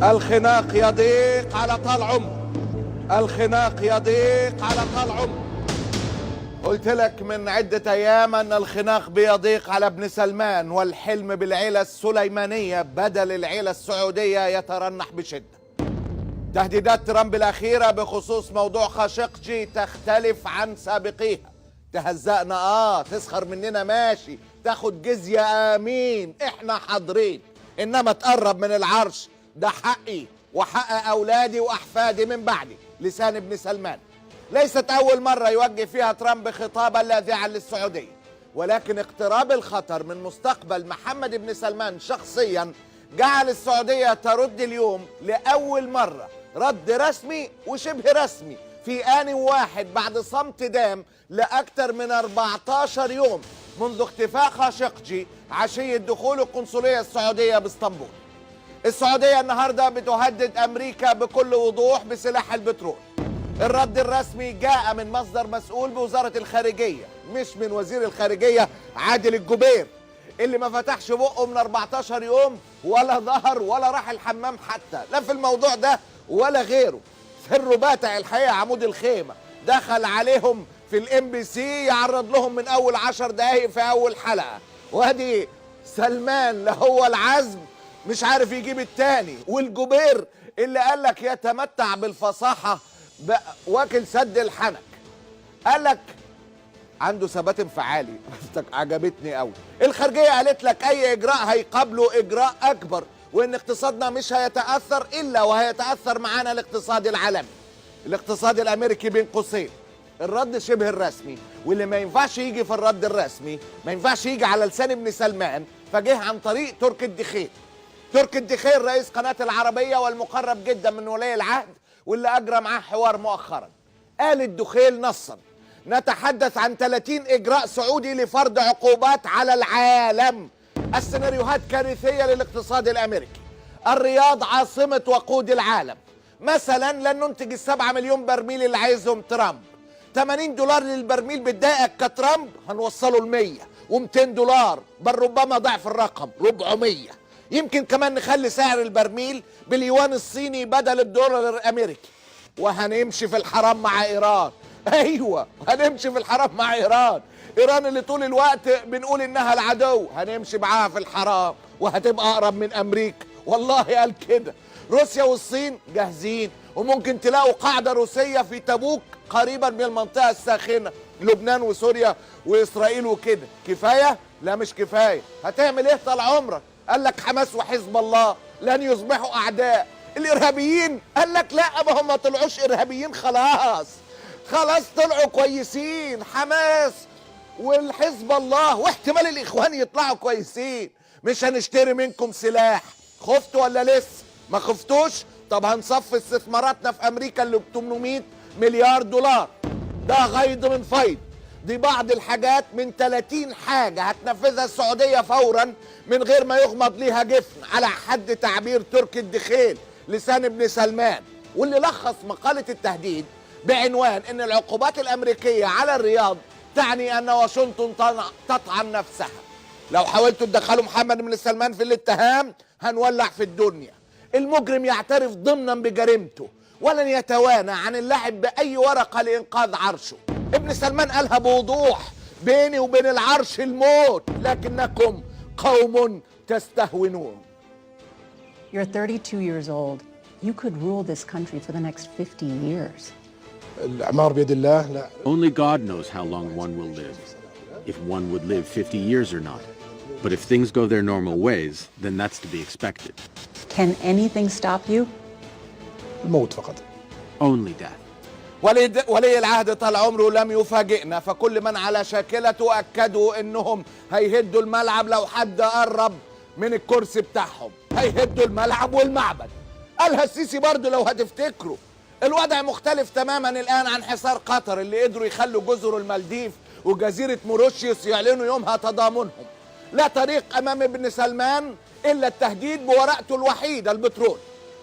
الخناق يضيق على طال عمره، الخناق يضيق على طال عمره. قلت لك من عدة أيام أن الخناق بيضيق على ابن سلمان، والحلم بالعيلة السليمانية بدل العيلة السعودية يترنح بشدة. تهديدات ترامب الأخيرة بخصوص موضوع خاشقجي تختلف عن سابقيها. تهزقنا تسخر مننا ماشي، تاخد جزية آمين، احنا حاضرين، إنما تقرب من العرش ده حقي وحق أولادي وأحفادي من بعدي. لسان ابن سلمان. ليست أول مرة يوجه فيها ترامب خطابا لاذعا للسعودية، ولكن اقتراب الخطر من مستقبل محمد بن سلمان شخصيا جعل السعودية ترد اليوم لأول مرة رد رسمي وشبه رسمي في آن واحد بعد صمت دام لأكثر من 14 يوم منذ اختفاء خاشقجي عشية دخول القنصلية السعودية باسطنبول. السعودية النهاردة بتهدد أمريكا بكل وضوح بسلاح البترول. الرد الرسمي جاء من مصدر مسؤول بوزارة الخارجية، مش من وزير الخارجية عادل الجبير اللي ما فتحش بقه من 14 يوم ولا ظهر ولا راح الحمام حتى، لا في الموضوع ده ولا غيره. سره باتع الحقيقة عمود الخيمة، دخل عليهم في الMBC يعرض لهم من أول 10 دقايق في أول حلقة، وادي سلمان لا هو العزم مش عارف يجيب التاني، والجبير اللي قال لك يتمتع بالفصاحة واكل سد الحنك، قال لك عنده ثبات انفعالي. عجبتني قوي. الخارجيه قالت لك اي اجراء هيقابله اجراء اكبر، وان اقتصادنا مش هيتاثر الا وهيتاثر معانا الاقتصاد العالمي، الاقتصاد الامريكي بين قوسين. الرد شبه الرسمي، واللي ما ينفعش يجي في الرد الرسمي ما ينفعش يجي على لسان ابن سلمان، فجه عن طريق تركي الدخيل. تركي الدخيل رئيس قناه العربيه والمقرب جدا من ولي العهد، واللي أجرى معاه حوار مؤخرا. قال الدخيل نصا: نتحدث عن 30 إجراء سعودي لفرض عقوبات على العالم. السيناريوهات كارثية للاقتصاد الأمريكي. الرياض عاصمة وقود العالم. مثلا لن ننتج ال7 مليون برميل اللي عايزهم ترامب. $80 للبرميل بتضايقك كترامب، هنوصله ل100 و$200، بل ربما ضعف الرقم 400. يمكن كمان نخلي سعر البرميل باليوان الصيني بدل الدولار الامريكي، وهنمشي في الحرام مع ايران. ايوه هنمشي في الحرام مع ايران. ايران اللي طول الوقت بنقول انها العدو، هنمشي معاها في الحرام وهتبقى اقرب من امريكا، والله قال كده. روسيا والصين جاهزين، وممكن تلاقوا قاعدة روسية في تبوك قريبا من المنطقة الساخنة، لبنان وسوريا واسرائيل وكده. كفاية؟ لا مش كفاية. هتعمل ايه طال عمرك؟ قال لك حماس وحزب الله لن يصبحوا اعداء. الارهابيين قال لك لا، ما هم ما طلعوش ارهابيين، خلاص طلعوا كويسين. حماس والحزب الله واحتمال الاخوان يطلعوا كويسين. مش هنشتري منكم سلاح. خفتوا ولا لسه؟ ما خفتوش؟ طب هنصفي استثماراتنا في امريكا اللي ب$800 مليار. ده غيض من فيض. دي بعض الحاجات من 30 حاجة هتنفذها السعودية فورا من غير ما يغمض ليها جفن، على حد تعبير تركي الدخيل لسان ابن سلمان، واللي لخص مقالة التهديد بعنوان ان العقوبات الامريكية على الرياض تعني ان واشنطن تطعن نفسها. لو حاولتوا تدخلوا محمد بن سلمان في الاتهام هنولع في الدنيا. المجرم يعترف ضمنا بجريمته ولن يتوانى عن اللعب بأي ورقة لإنقاذ عرشه. ابن سلمان قالها بوضوح: بيني وبين العرش الموت، لكنكم قوم تستهونون. You're 32 years old. You could rule this country for the next 50 years. الأعمار بيد الله. لا. Only God knows how long one will live, if one would live 50 years or not. But if things go their normal ways, then that's to be expected. Can anything stop you? الموت فقط. Only death. ولي العهد طال عمره لم يفاجئنا، فكل من على شاكلته أكدوا إنهم هيهدوا الملعب لو حد قرب من الكرسي بتاعهم، هيهدوا الملعب والمعبد. قالها السيسي برضه لو هتفتكروا. الوضع مختلف تماما الآن عن حصار قطر اللي قدروا يخلوا جزر المالديف وجزيرة موريشيوس يعلنوا يومها تضامنهم. لا طريق أمام ابن سلمان إلا التهديد بورقته الوحيدة، البترول،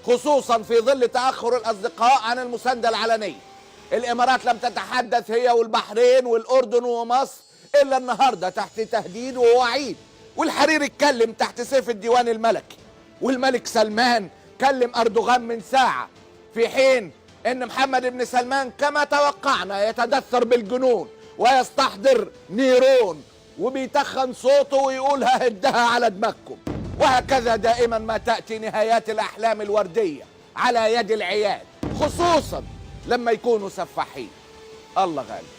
خصوصا في ظل تأخر الأصدقاء عن المساندة العلنية. الإمارات لم تتحدث هي والبحرين والأردن ومصر إلا النهاردة تحت تهديد ووعيد، والحرير اتكلم تحت سيف الديوان الملكي، والملك سلمان بيتكلم أردوغان من ساعة، في حين ان محمد بن سلمان كما توقعنا يتدثر بالجنون ويستحضر نيرون وبيتخن صوته ويقول ههدها على دماغكم. وهكذا دائما ما تأتي نهايات الأحلام الوردية على يد العيال، خصوصا لما يكونوا سفاحين. الله غالب.